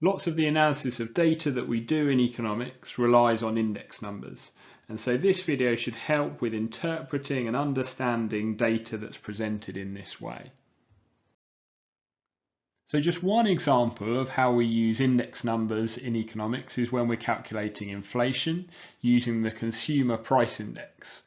Lots of the analysis of data that we do in economics relies on index numbers. And so this video should help with interpreting and understanding data that's presented in this way. So just one example of how we use index numbers in economics is when we're calculating inflation using the consumer price index.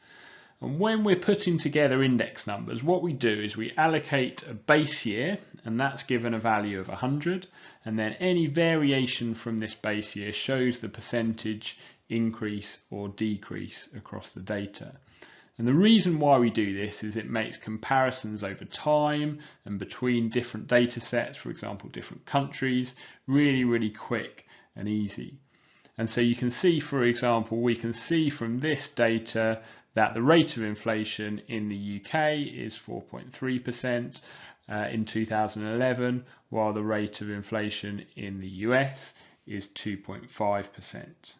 And when we're putting together index numbers, what we do is we allocate a base year, and that's given a value of 100, and then any variation from this base year shows the percentage increase or decrease across the data. And the reason why we do this is it makes comparisons over time and between different data sets, for example, different countries, really quick and easy. And so you can see, for example, we can see from this data that the rate of inflation in the UK is 4.3% in 2011, while the rate of inflation in the US is 2.5%.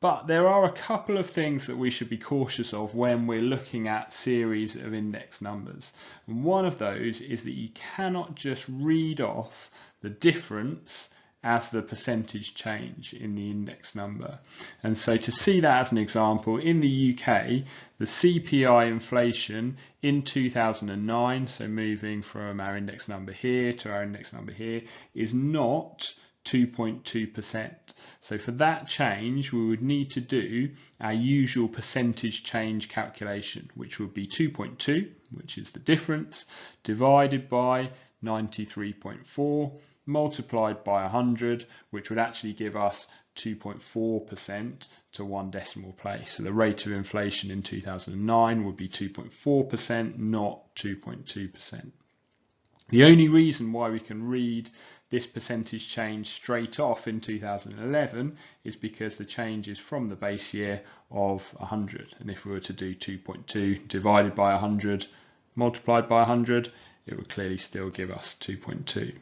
But there are a couple of things that we should be cautious of when we're looking at series of index numbers. And one of those is that you cannot just read off the difference as the percentage change in the index number. And so to see that as an example, in the UK, the CPI inflation in 2009, so moving from our index number here to our index number here, is not 2.2%. So for that change, we would need to do our usual percentage change calculation, which would be 2.2, which is the difference, divided by 93.4, multiplied by 100, which would actually give us 2.4% to one decimal place. So the rate of inflation in 2009 would be 2.4%, not 2.2%. The only reason why we can read this percentage change straight off in 2011 is because the change is from the base year of 100. And if we were to do 2.2 divided by 100 multiplied by 100, it would clearly still give us 2.2.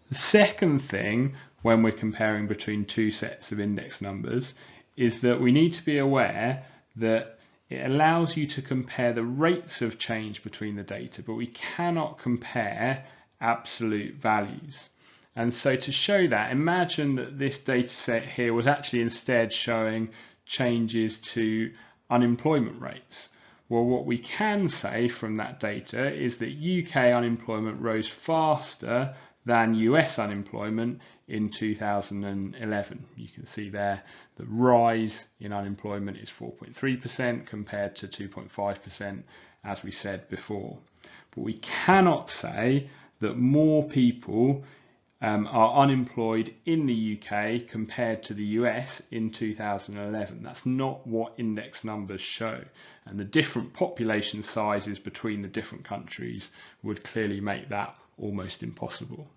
The second thing when we're comparing between two sets of index numbers is that we need to be aware that it allows you to compare the rates of change between the data, but we cannot compare absolute values. And so to show that, imagine that this data set here was actually instead showing changes to unemployment rates. Well, what we can say from that data is that UK unemployment rose faster than US unemployment in 2011. You can see there the rise in unemployment is 4.3% compared to 2.5% as we said before. But we cannot say that more people are unemployed in the UK compared to the US in 2011. That's not what index numbers show, and the different population sizes between the different countries would clearly make that almost impossible.